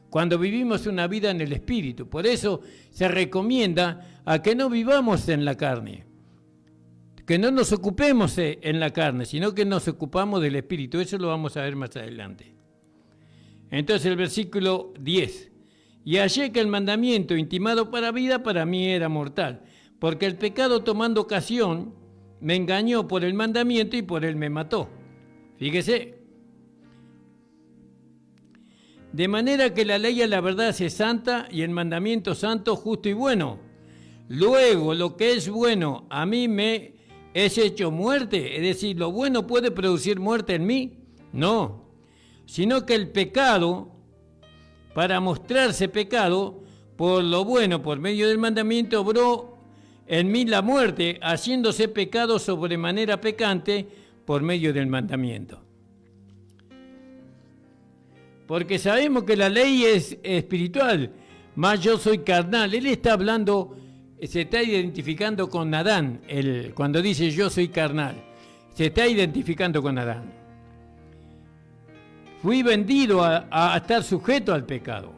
Speaker 2: cuando vivimos una vida en el Espíritu. Por eso se recomienda a que no vivamos en la carne, que no nos ocupemos en la carne, sino que nos ocupamos del Espíritu. Eso lo vamos a ver más adelante. Entonces el versículo 10. Y hallé que el mandamiento intimado para vida para mí era mortal, porque el pecado tomando ocasión me engañó por el mandamiento y por él me mató. Fíjese. De manera que la ley a la verdad es santa y el mandamiento santo, justo y bueno. Luego lo que es bueno a mí me es hecho muerte, es decir, ¿lo bueno puede producir muerte en mí? No. Sino que el pecado, para mostrarse pecado, por lo bueno, por medio del mandamiento, obró en mí la muerte, haciéndose pecado sobremanera pecante por medio del mandamiento. Porque sabemos que la ley es espiritual, mas yo soy carnal. Él está hablando, se está identificando con Adán, cuando dice yo soy carnal, se está identificando con Adán. Fui vendido a estar sujeto al pecado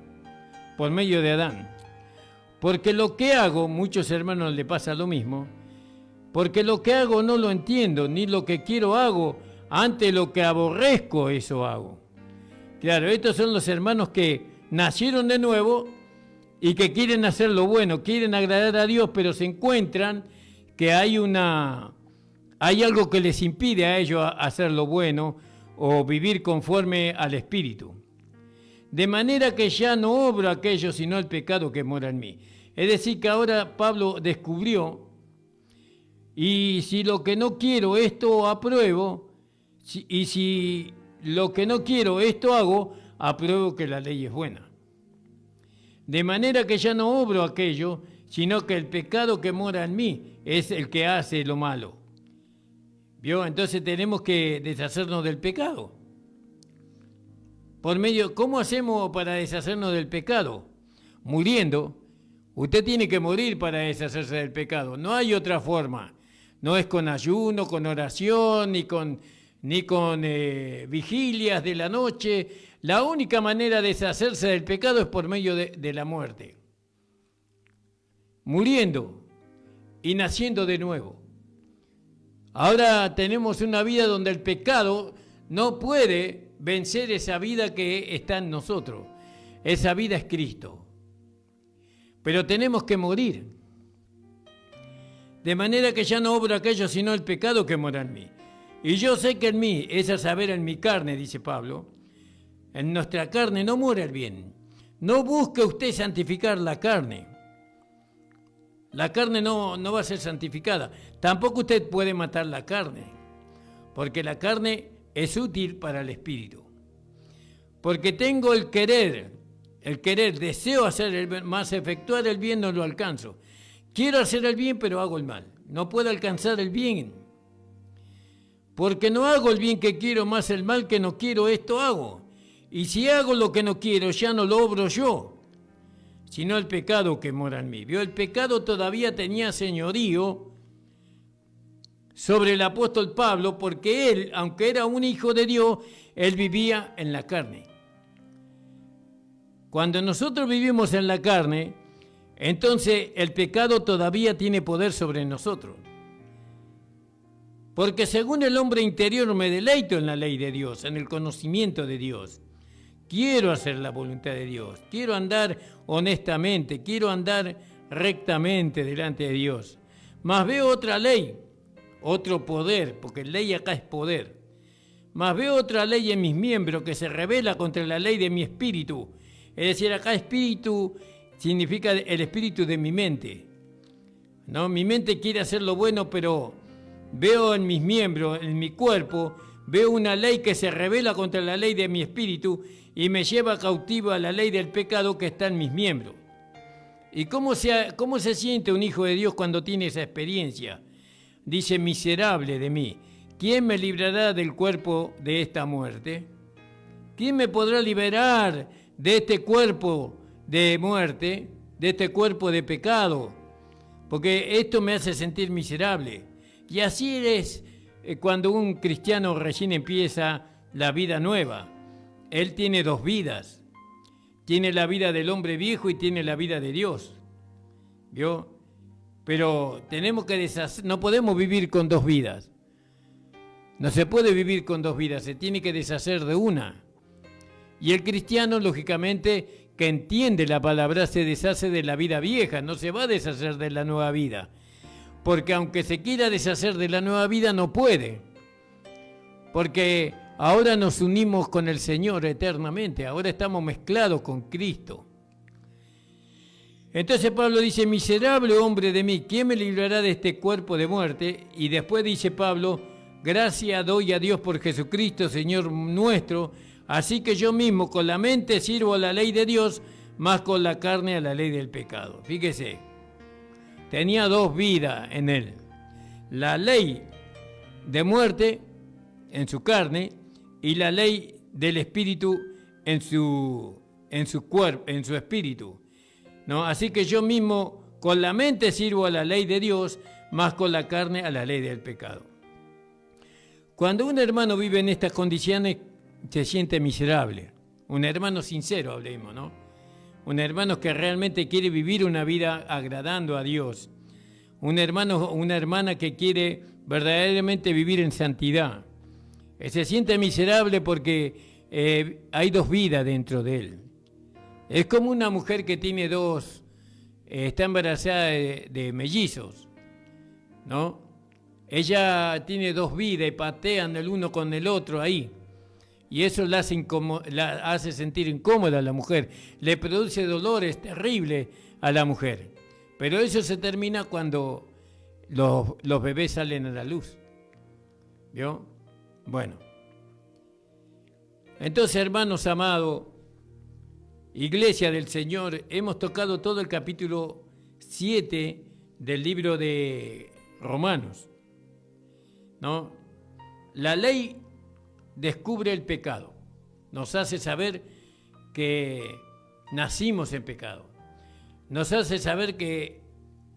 Speaker 2: por medio de Adán. Porque lo que hago, muchos hermanos le pasa lo mismo, porque lo que hago no lo entiendo, ni lo que quiero hago, ante lo que aborrezco eso hago. Claro, estos son los hermanos que nacieron de nuevo y que quieren hacer lo bueno, quieren agradar a Dios, pero se encuentran que hay algo que les impide a ellos hacer lo bueno o vivir conforme al Espíritu. De manera que ya no obro aquello, sino el pecado que mora en mí. Es decir, que ahora Pablo descubrió, y si lo que no quiero, esto apruebo, y si lo que no quiero, esto hago, apruebo que la ley es buena. De manera que ya no obro aquello, sino que el pecado que mora en mí es el que hace lo malo. ¿Vio? Entonces tenemos que deshacernos del pecado. ¿Cómo hacemos para deshacernos del pecado? Muriendo. Usted tiene que morir para deshacerse del pecado. No hay otra forma. No es con ayuno, con oración, ni con vigilias de la noche. La única manera de deshacerse del pecado es por medio de la muerte. Muriendo y naciendo de nuevo. Ahora tenemos una vida donde el pecado no puede vencer esa vida que está en nosotros. Esa vida es Cristo. Pero tenemos que morir. De manera que ya no obro aquello sino el pecado que mora en mí. Y yo sé que en mí, es a saber en mi carne, dice Pablo, en nuestra carne no mora el bien. No busque usted santificar la carne. La carne no va a ser santificada. Tampoco usted puede matar la carne, porque la carne es útil para el espíritu. Porque tengo el querer, deseo hacer el bien, más efectuar el bien no lo alcanzo. Quiero hacer el bien, pero hago el mal. No puedo alcanzar el bien. Porque no hago el bien que quiero, más el mal que no quiero, esto hago. Y si hago lo que no quiero, ya no lo obro yo, sino el pecado que mora en mí. ¿Vio? El pecado todavía tenía señorío sobre el apóstol Pablo, porque él, aunque era un hijo de Dios, él vivía en la carne. Cuando nosotros vivimos en la carne, entonces el pecado todavía tiene poder sobre nosotros. Porque según el hombre interior me deleito en la ley de Dios, en el conocimiento de Dios. Quiero hacer la voluntad de Dios, quiero andar honestamente, quiero andar rectamente delante de Dios. Mas veo otra ley, otro poder, porque ley acá es poder. Mas veo otra ley en mis miembros que se rebela contra la ley de mi espíritu. Es decir, acá espíritu significa el espíritu de mi mente. ¿No? Mi mente quiere hacer lo bueno, pero veo en mis miembros, en mi cuerpo, veo una ley que se rebela contra la ley de mi espíritu y me lleva cautivo a la ley del pecado que está en mis miembros. ¿Y cómo se siente un hijo de Dios cuando tiene esa experiencia? Dice, miserable de mí, ¿quién me librará del cuerpo de esta muerte? ¿Quién me podrá liberar de este cuerpo de muerte, de este cuerpo de pecado? Porque esto me hace sentir miserable. Y así es cuando un cristiano recién empieza la vida nueva. Él tiene dos vidas. Tiene la vida del hombre viejo y tiene la vida de Dios. ¿Vio? Pero tenemos que no podemos vivir con dos vidas. No se puede vivir con dos vidas, se tiene que deshacer de una. Y el cristiano, lógicamente, que entiende la palabra, se deshace de la vida vieja, no se va a deshacer de la nueva vida. Porque aunque se quiera deshacer de la nueva vida, no puede. Porque ahora nos unimos con el Señor eternamente, ahora estamos mezclados con Cristo. Entonces Pablo dice, miserable hombre de mí, ¿quién me librará de este cuerpo de muerte? Y después dice Pablo, gracias doy a Dios por Jesucristo, Señor nuestro, así que yo mismo con la mente sirvo a la ley de Dios, más con la carne a la ley del pecado. Fíjese, tenía dos vidas en él, la ley de muerte en su carne y la ley del espíritu en su cuerpo, en su espíritu. ¿No? Así que yo mismo con la mente sirvo a la ley de Dios, más con la carne a la ley del pecado. Cuando un hermano vive en estas condiciones, se siente miserable. Un hermano sincero, hablemos, ¿no? Un hermano que realmente quiere vivir una vida agradando a Dios. Un hermano o una hermana que quiere verdaderamente vivir en santidad. Se siente miserable porque hay dos vidas dentro de él. Es como una mujer que tiene está embarazada de mellizos, ¿no? Ella tiene dos vidas y patean el uno con el otro ahí. Y eso la hace sentir incómoda a la mujer. Le produce dolores terribles a la mujer. Pero eso se termina cuando los bebés salen a la luz. ¿Vio? Bueno. Entonces, hermanos amados, Iglesia del Señor, hemos tocado todo el capítulo 7 del libro de Romanos, ¿no? La ley descubre el pecado, nos hace saber que nacimos en pecado, nos hace saber que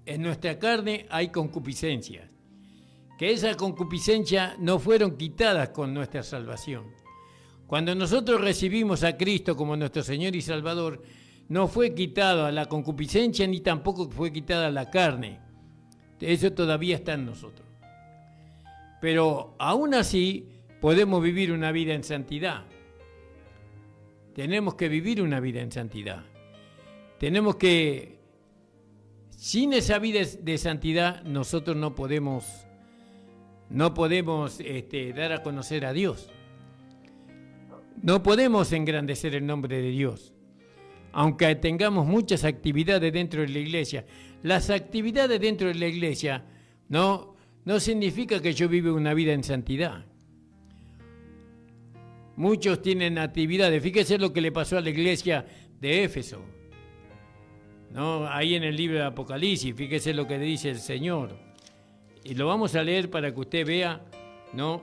Speaker 2: en nuestra carne hay concupiscencias, que esas concupiscencias no fueron quitadas con nuestra salvación. Cuando nosotros recibimos a Cristo como nuestro Señor y Salvador, no fue quitada la concupiscencia ni tampoco fue quitada la carne. Eso todavía está en nosotros. Pero aún así podemos vivir una vida en santidad. Tenemos que vivir una vida en santidad. Tenemos que, sin esa vida de santidad, nosotros no podemos dar a conocer a Dios. No podemos engrandecer el nombre de Dios, aunque tengamos muchas actividades dentro de la iglesia. Las actividades dentro de la iglesia no significa que yo viva una vida en santidad. Muchos tienen actividades. Fíjese lo que le pasó a la iglesia de Éfeso, ¿no? Ahí en el libro de Apocalipsis, fíjese lo que dice el Señor. Y lo vamos a leer para que usted vea, ¿no?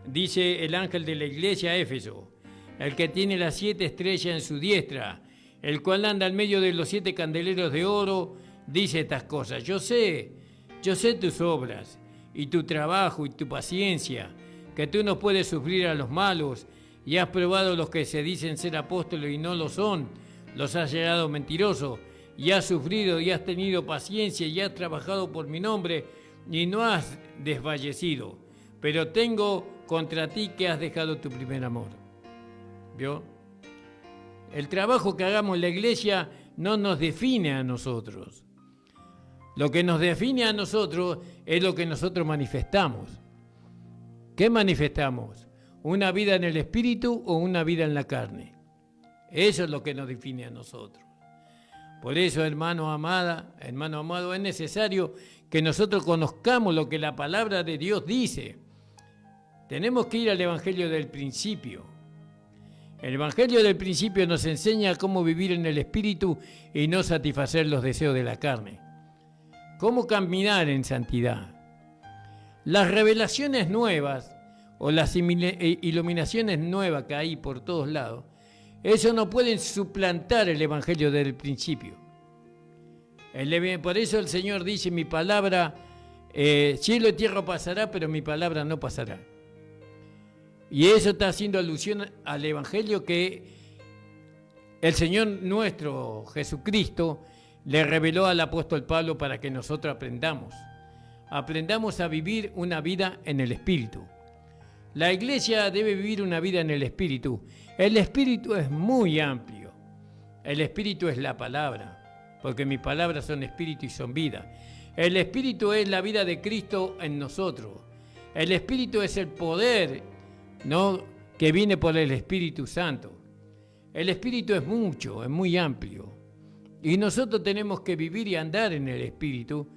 Speaker 2: Dice el ángel de la iglesia de Éfeso, el que tiene las 7 estrellas en su diestra, el cual anda en medio de los 7 candeleros de oro, dice estas cosas. Yo sé tus obras, y tu trabajo, y tu paciencia, que tú no puedes sufrir a los malos, y has probado los que se dicen ser apóstoles y no lo son, los has hallado mentirosos, y has sufrido y has tenido paciencia y has trabajado por mi nombre y no has desfallecido. Pero tengo contra ti que has dejado tu primer amor. ¿Vio? El trabajo que hagamos en la iglesia no nos define a nosotros. Lo que nos define a nosotros es lo que nosotros manifestamos. ¿Qué manifestamos? ¿Una vida en el espíritu o una vida en la carne? Eso es lo que nos define a nosotros. Por eso, hermano amado, es necesario que nosotros conozcamos lo que la palabra de Dios dice. Tenemos que ir al Evangelio del principio. El Evangelio del principio nos enseña cómo vivir en el espíritu y no satisfacer los deseos de la carne. Cómo caminar en santidad. Las revelaciones nuevas o las iluminaciones nuevas que hay por todos lados, eso no pueden suplantar el Evangelio del principio. Por eso el Señor dice, mi palabra, cielo y tierra pasará, pero mi palabra no pasará. Y eso está haciendo alusión al Evangelio que el Señor nuestro Jesucristo le reveló al apóstol Pablo para que nosotros aprendamos. Aprendamos a vivir una vida en el Espíritu. La iglesia debe vivir una vida en el Espíritu. El Espíritu es muy amplio. El Espíritu es la palabra, porque mis palabras son Espíritu y son vida. El Espíritu es la vida de Cristo en nosotros. El Espíritu es el poder, ¿no?, que viene por el Espíritu Santo. El Espíritu es mucho, es muy amplio. Y nosotros tenemos que vivir y andar en el Espíritu,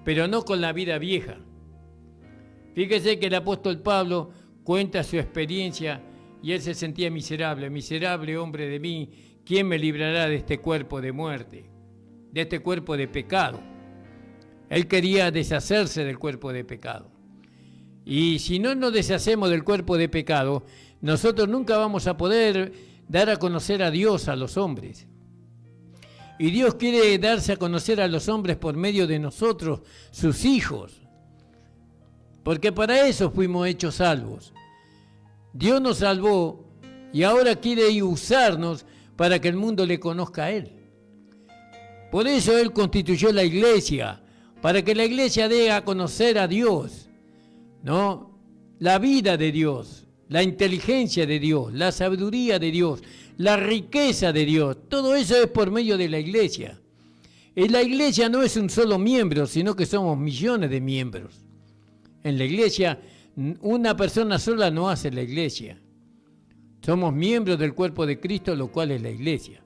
Speaker 2: pero no con la vida vieja. Fíjese que el apóstol Pablo cuenta su experiencia y él se sentía miserable. Miserable hombre de mí, ¿quién me librará de este cuerpo de muerte? De este cuerpo de pecado. Él quería deshacerse del cuerpo de pecado. Y si no nos deshacemos del cuerpo de pecado, nosotros nunca vamos a poder dar a conocer a Dios a los hombres. Y Dios quiere darse a conocer a los hombres por medio de nosotros, sus hijos. Porque para eso fuimos hechos salvos. Dios nos salvó y ahora quiere usarnos para que el mundo le conozca a Él. Por eso Él constituyó la iglesia, para que la iglesia dé a conocer a Dios, ¿no? La vida de Dios, la inteligencia de Dios, la sabiduría de Dios, la riqueza de Dios. Todo eso es por medio de la iglesia. Y la iglesia no es un solo miembro, sino que somos millones de miembros. En la iglesia, una persona sola no hace la iglesia. Somos miembros del cuerpo de Cristo, lo cual es la iglesia.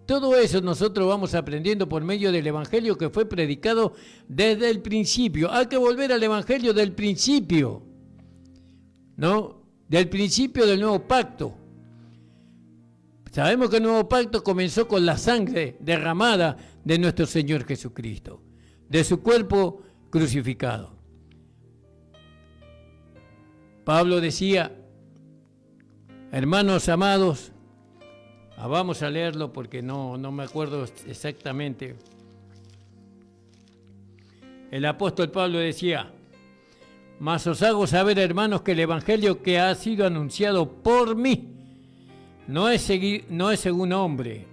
Speaker 2: Todo eso nosotros vamos aprendiendo por medio del Evangelio que fue predicado desde el principio. Hay que volver al Evangelio del principio, ¿no? Del principio del nuevo pacto. Sabemos que el nuevo pacto comenzó con la sangre derramada de nuestro Señor Jesucristo, de su cuerpo crucificado. Pablo decía, hermanos amados, vamos a leerlo porque no me acuerdo exactamente. El apóstol Pablo decía, mas os hago saber, hermanos, que el evangelio que ha sido anunciado por mí no es según hombre,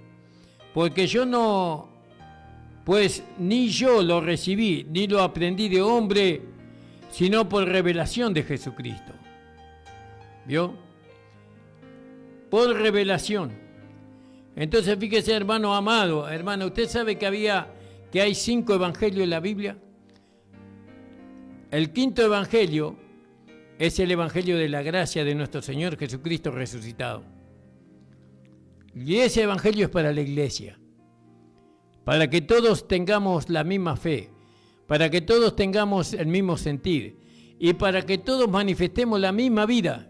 Speaker 2: porque pues ni yo lo recibí, ni lo aprendí de hombre, sino por revelación de Jesucristo. ¿Vio? Por revelación. Entonces, fíjese, hermano amado, hermano, ¿usted sabe que hay 5 evangelios en la Biblia? El 5.º evangelio es el evangelio de la gracia de nuestro Señor Jesucristo resucitado. Y ese evangelio es para la iglesia, para que todos tengamos la misma fe, para que todos tengamos el mismo sentir y para que todos manifestemos la misma vida.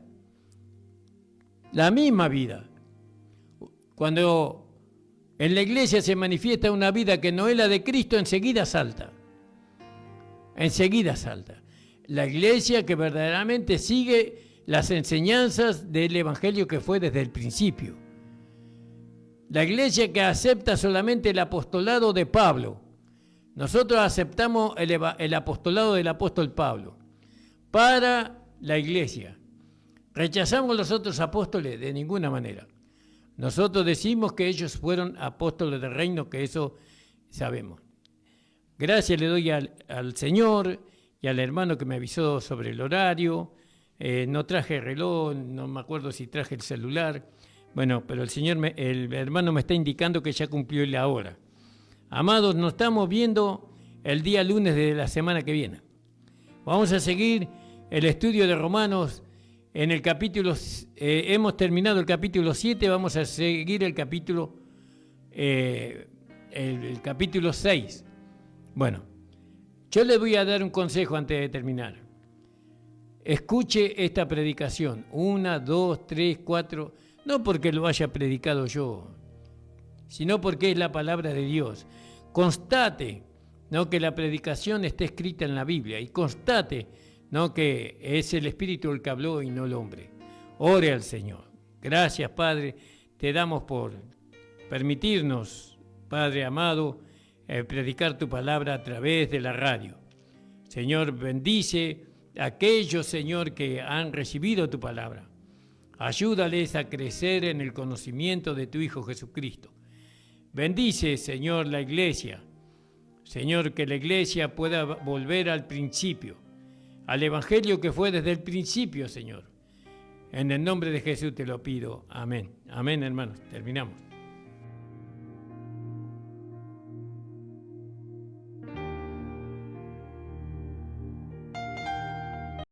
Speaker 2: la misma vida. Cuando en la iglesia se manifiesta una vida que no es la de Cristo, enseguida salta. Enseguida salta. La iglesia que verdaderamente sigue las enseñanzas del evangelio que fue desde el principio. La iglesia que acepta solamente el apostolado de Pablo. Nosotros aceptamos el apostolado del apóstol Pablo para la iglesia. ¿Rechazamos los otros apóstoles? De ninguna manera. Nosotros decimos que ellos fueron apóstoles del reino, que eso sabemos. Gracias le doy al Señor y al hermano que me avisó sobre el horario. No traje reloj, no me acuerdo si traje el celular. Bueno, pero el hermano me está indicando que ya cumplió la hora. Amados, nos estamos viendo el día lunes de la semana que viene. Vamos a seguir el estudio de Romanos en el capítulo. Hemos terminado el capítulo 7, vamos a seguir el capítulo 6. Bueno, yo le voy a dar un consejo antes de terminar. Escuche esta predicación, 1, 2, 3, 4, no porque lo haya predicado yo, sino porque es la palabra de Dios. Constate, ¿no?, que la predicación esté escrita en la Biblia y constate, ¿no?, que es el Espíritu el que habló y no el hombre. Ore al Señor. Gracias, Padre, te damos por permitirnos, Padre amado, predicar tu palabra a través de la radio. Señor, bendice a aquellos, Señor, que han recibido tu palabra. Ayúdales a crecer en el conocimiento de tu Hijo Jesucristo. Bendice, Señor, la iglesia. Señor, que la iglesia pueda volver al principio, al evangelio que fue desde el principio, Señor. En el nombre de Jesús te lo pido. Amén. Amén, hermanos. Terminamos.